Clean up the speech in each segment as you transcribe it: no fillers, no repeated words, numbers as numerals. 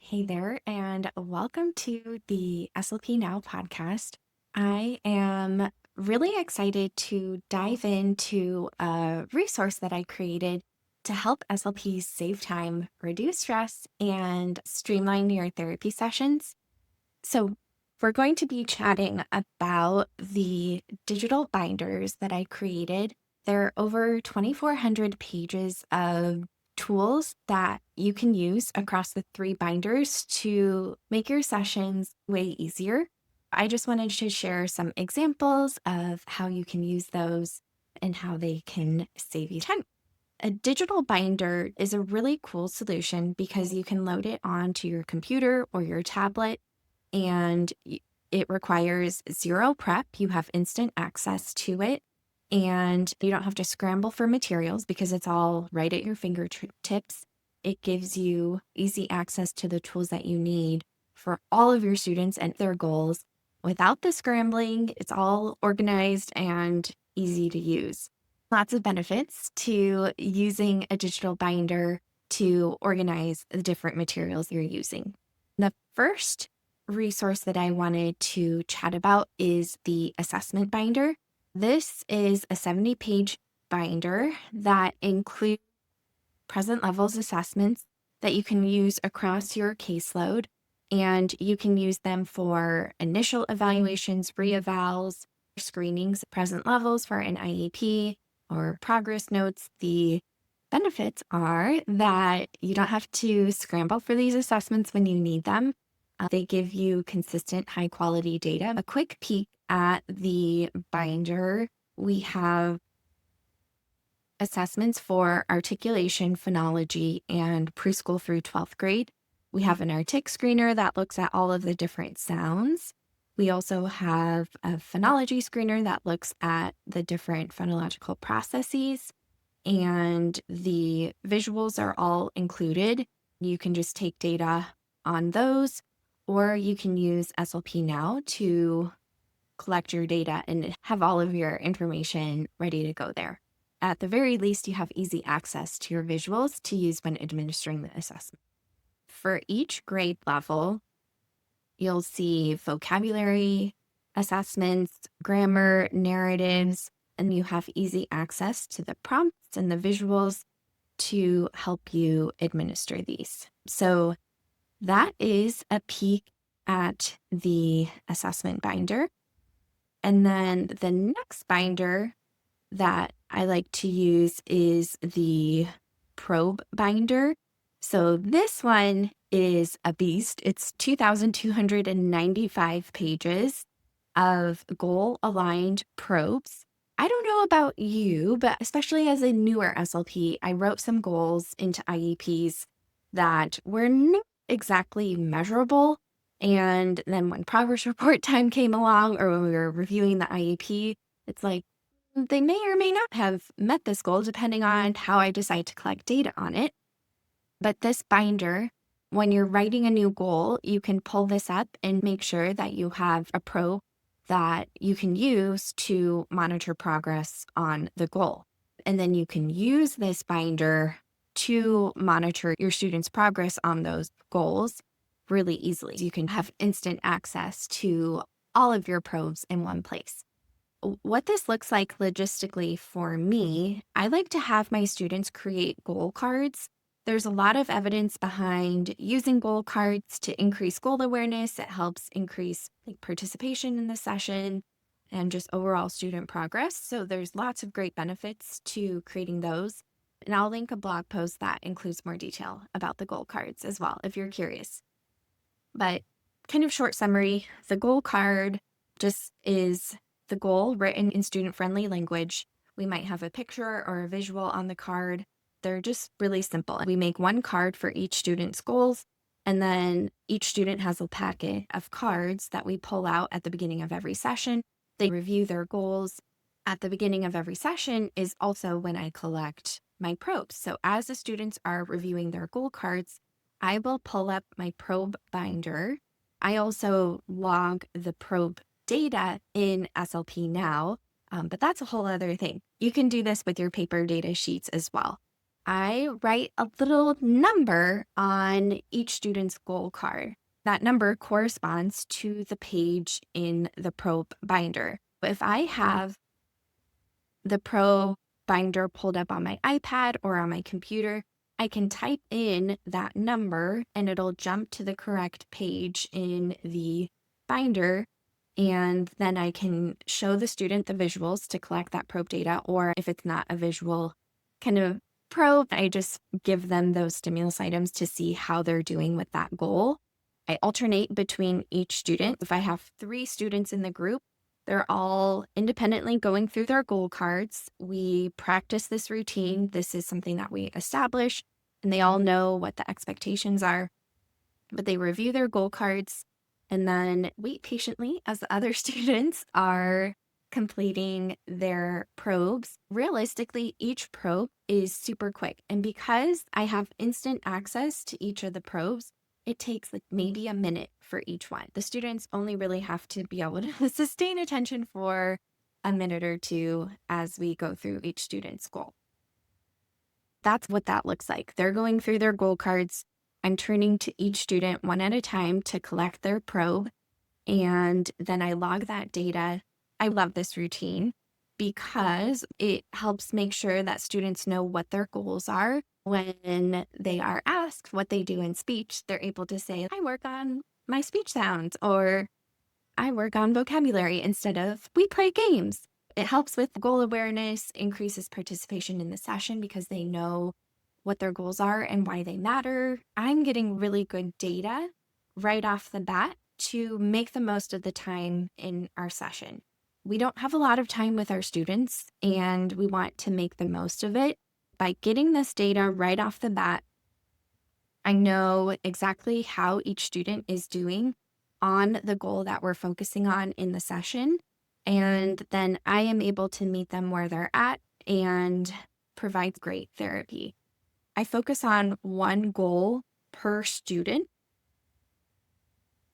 Hey there, and welcome to the SLP Now podcast. I am really excited to dive into a resource that I created to help SLPs save time, reduce stress, and streamline your therapy sessions. So, we're going to be chatting about the digital binders that I created. There are over 2,400 pages of tools that you can use across the three binders to make your sessions way easier. I just wanted to share some examples of how you can use those and how they can save you time. A digital binder is a really cool solution because you can load it onto your computer or your tablet, and it requires zero prep. You have instant access to it, and you don't have to scramble for materials because it's all right at your fingertips. It gives you easy access to the tools that you need for all of your students and their goals without the scrambling. It's all organized and easy to use. Lots of benefits to using a digital binder to organize the different materials you're using. The first resource that I wanted to chat about is the assessment binder. This is a 70-page binder that includes present levels assessments that you can use across your caseload, and you can use them for initial evaluations, re-evals, screenings, present levels for an IEP, or progress notes. The benefits are that you don't have to scramble for these assessments when you need them. They give you consistent, high quality data. A quick peek at the binder. We have assessments for articulation, phonology, and preschool through 12th grade. We have an Artic screener that looks at all of the different sounds. We also have a phonology screener that looks at the different phonological processes, and the visuals are all included. You can just take data on those, or you can use SLP Now to collect your data and have all of your information ready to go there. At the very least, you have easy access to your visuals to use when administering the assessment. For each grade level, you'll see vocabulary assessments, grammar, narratives, and you have easy access to the prompts and the visuals to help you administer these. So that is a peek at the assessment binder. And then the next binder that I like to use is the probe binder. So this one is a beast. It's 2,295 pages of goal-aligned probes. I don't know about you, but especially as a newer SLP, I wrote some goals into IEPs that were not exactly measurable. And then when progress report time came along, or when we were reviewing the IEP, it's like, they may or may not have met this goal depending on how I decide to collect data on it. But this binder, when you're writing a new goal, you can pull this up and make sure that you have a probe that you can use to monitor progress on the goal. And then you can use this binder to monitor your students' progress on those goals really easily. You can have instant access to all of your probes in one place. What this looks like logistically for me, I like to have my students create goal cards. There's a lot of evidence behind using goal cards to increase goal awareness. It helps increase participation in the session and just overall student progress. So there's lots of great benefits to creating those. And I'll link a blog post that includes more detail about the goal cards as well, if you're curious. But kind of short summary, the goal card just is the goal written in student-friendly language. We might have a picture or a visual on the card. They're just really simple. We make one card for each student's goals, and then each student has a packet of cards that we pull out at the beginning of every session. They review their goals. At the beginning of every session is also when I collect my probes. So as the students are reviewing their goal cards, I will pull up my probe binder. I also log the probe data in SLP Now, but that's a whole other thing. You can do this with your paper data sheets as well. I write a little number on each student's goal card. That number corresponds to the page in the probe binder. If I have the probe binder pulled up on my iPad or on my computer, I can type in that number and it'll jump to the correct page in the binder. And then I can show the student the visuals to collect that probe data. Or if it's not a visual kind of probe, I just give them those stimulus items to see how they're doing with that goal. I alternate between each student. If I have 3 students in the group, they're all independently going through their goal cards. We practice this routine. This is something that we establish, and they all know what the expectations are. But they review their goal cards and then wait patiently as the other students are completing their probes. Realistically, each probe is super quick. And because I have instant access to each of the probes, it takes like maybe a minute for each one. The students only really have to be able to sustain attention for a minute or two as we go through each student's goal. That's what that looks like. They're going through their goal cards. I'm turning to each student one at a time to collect their probe, and then I log that data. I love this routine because it helps make sure that students know what their goals are. When they are asked what they do in speech, they're able to say, I work on my speech sounds, or I work on vocabulary instead of we play games. It helps with goal awareness, increases participation in the session because they know what their goals are and why they matter. I'm getting really good data right off the bat to make the most of the time in our session. We don't have a lot of time with our students, and we want to make the most of it. By getting this data right off the bat, I know exactly how each student is doing on the goal that we're focusing on in the session. And then I am able to meet them where they're at and provide great therapy. I focus on one goal per student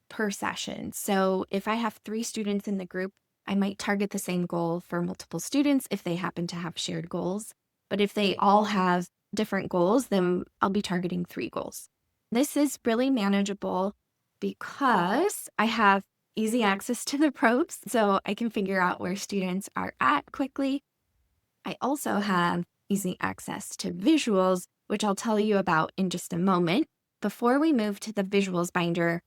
per session. So if I have 3 students in the group, I might target the same goal for multiple students if they happen to have shared goals. But if they all have different goals, then I'll be targeting 3 goals. This is really manageable because I have easy access to the probes, so I can figure out where students are at quickly. I also have easy access to visuals, which I'll tell you about in just a moment. Before we move to the visuals binder,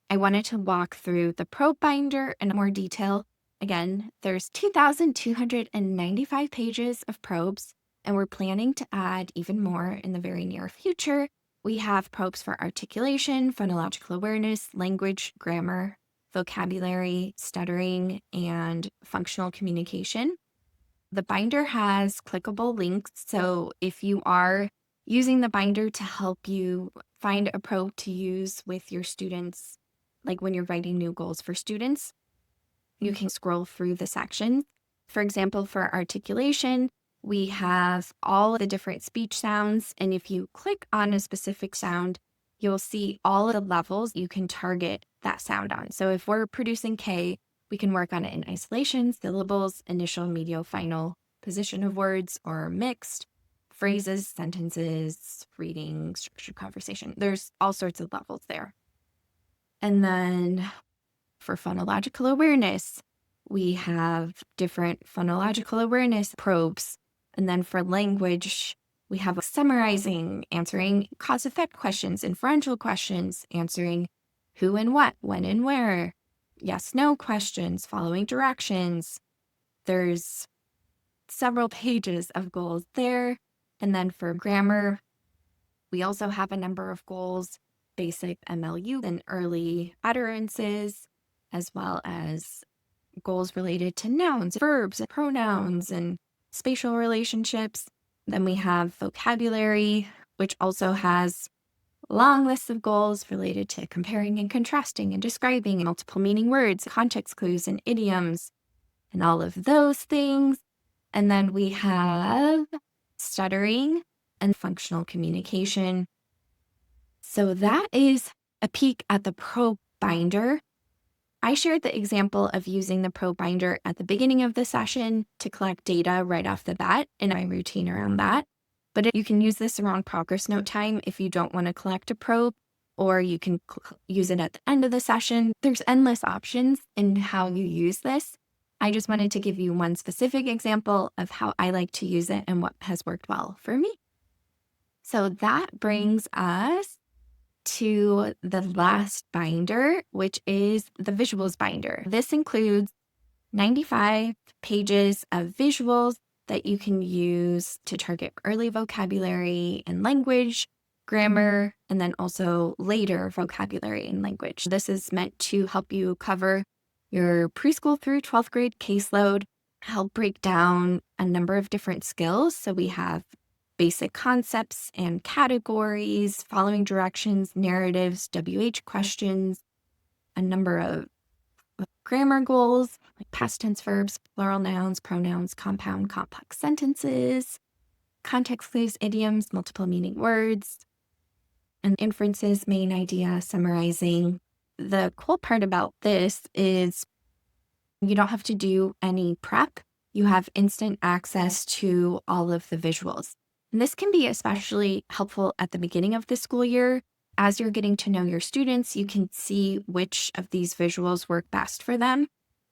I wanted to walk through the probe binder in more detail. Again, there's 2,295 pages of probes, and we're planning to add even more in the very near future. We have probes for articulation, phonological awareness, language, grammar, vocabulary, stuttering, and functional communication. The binder has clickable links, so if you are using the binder to help you find a probe to use with your students, like when you're writing new goals for students, you can scroll through the sections. For example, for articulation, we have all of the different speech sounds, and if you click on a specific sound, you'll see all of the levels you can target that sound on. So if we're producing K, we can work on it in isolation, syllables, initial, medial, final, position of words, or mixed, phrases, sentences, reading, structured conversation. There's all sorts of levels there. And then for phonological awareness, we have different phonological awareness probes. And then for language, we have summarizing, answering cause-effect questions, inferential questions, answering who and what, when and where, yes-no questions, following directions. There's several pages of goals there. And then for grammar, we also have a number of goals, basic MLU and early utterances, as well as goals related to nouns, verbs, pronouns, and spatial relationships. Then we have vocabulary, which also has long lists of goals related to comparing and contrasting and describing multiple meaning words, context clues, and idioms, and all of those things. And then we have stuttering and functional communication. So that is a peek at the probe binder. I shared the example of using the probe binder at the beginning of the session to collect data right off the bat and my routine around that. But you can use this around progress note time if you don't want to collect a probe, or you can use it at the end of the session. There's endless options in how you use this. I just wanted to give you one specific example of how I like to use it and what has worked well for me. So that brings us to the last binder, which is the visuals binder. This includes 95 pages of visuals that you can use to target early vocabulary and language, grammar, and then also later vocabulary and language. This is meant to help you cover your preschool through 12th grade caseload, help break down a number of different skills. So we have basic concepts and categories, following directions, narratives, WH questions, a number of grammar goals like past tense verbs, plural nouns, pronouns, compound, complex sentences, context clues, idioms, multiple meaning words, and inferences, main idea, summarizing. The cool part about this is you don't have to do any prep. You have instant access to all of the visuals. And this can be especially helpful at the beginning of the school year. As you're getting to know your students, you can see which of these visuals work best for them.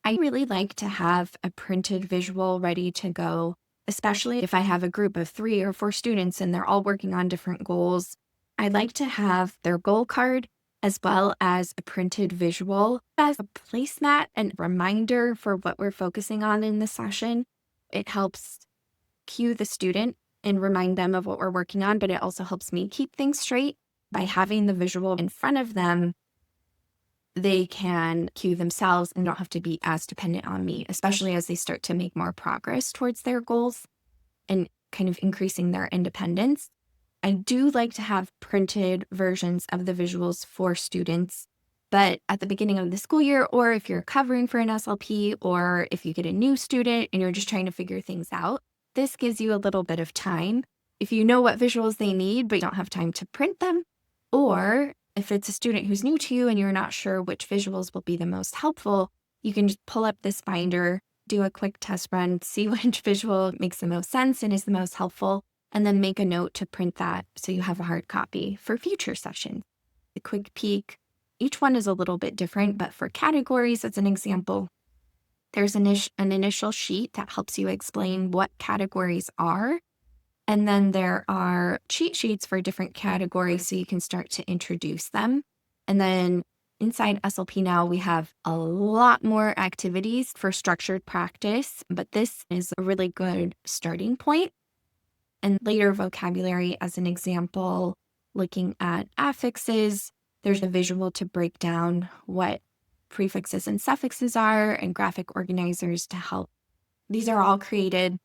I really like to have a printed visual ready to go, especially if I have a group of 3 or 4 students and they're all working on different goals. I like to have their goal card as well as a printed visual as a placemat and reminder for what we're focusing on in the session. It helps cue the student and remind them of what we're working on, but it also helps me keep things straight. By having the visual in front of them, they can cue themselves and don't have to be as dependent on me, especially as they start to make more progress towards their goals and kind of increasing their independence. I do like to have printed versions of the visuals for students, but at the beginning of the school year, or if you're covering for an SLP, or if you get a new student and you're just trying to figure things out, this gives you a little bit of time. If you know what visuals they need, but you don't have time to print them, or if it's a student who's new to you and you're not sure which visuals will be the most helpful, you can just pull up this binder, do a quick test run, see which visual makes the most sense and is the most helpful, and then make a note to print that so you have a hard copy for future sessions. A quick peek. Each one is a little bit different, but for categories, as an example, there's an initial sheet that helps you explain what categories are. And then there are cheat sheets for different categories so you can start to introduce them. And then inside SLP Now, we have a lot more activities for structured practice, but this is a really good starting point. And later vocabulary, as an example, looking at affixes, there's a visual to break down what prefixes and suffixes are and graphic organizers to help. These are all created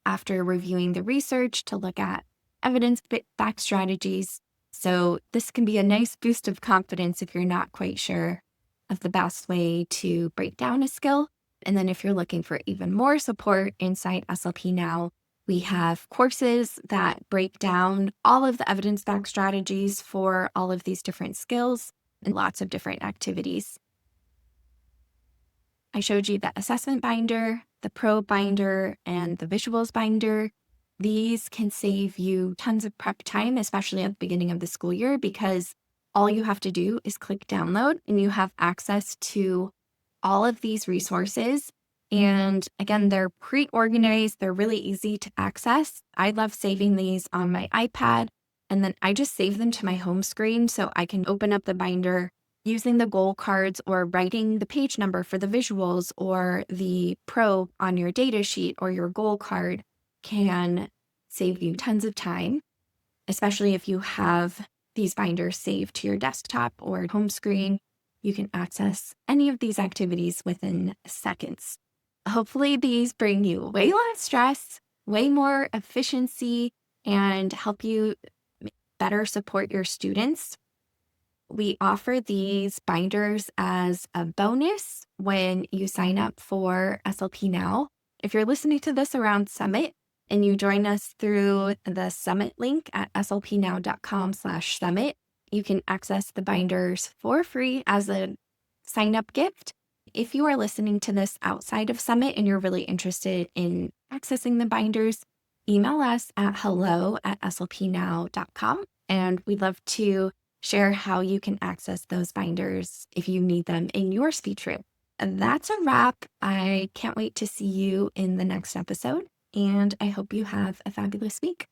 after reviewing the research to look at evidence-backed strategies. So this can be a nice boost of confidence if you're not quite sure of the best way to break down a skill. And then if you're looking for even more support inside SLP Now, we have courses that break down all of the evidence-backed strategies for all of these different skills and lots of different activities. I showed you the assessment binder, the probe binder, and the visuals binder. These can save you tons of prep time, especially at the beginning of the school year, because all you have to do is click download and you have access to all of these resources. And again, they're pre-organized. They're really easy to access. I love saving these on my iPad, and then I just save them to my home screen so I can open up the binder using the goal cards or writing the page number for the visuals or the probe on your data sheet or your goal card can save you tons of time, especially if you have these binders saved to your desktop or home screen. You can access any of these activities within seconds. Hopefully these bring you way less stress, way more efficiency, and help you better support your students. We offer these binders as a bonus when you sign up for SLP Now. If you're listening to this around Summit and you join us through the Summit link at slpnow.com/summit, you can access the binders for free as a sign-up gift. If you are listening to this outside of Summit and you're really interested in accessing the binders, email us at hello@slpnow.com. And we'd love to share how you can access those binders if you need them in your speech room. And that's a wrap. I can't wait to see you in the next episode, and I hope you have a fabulous week.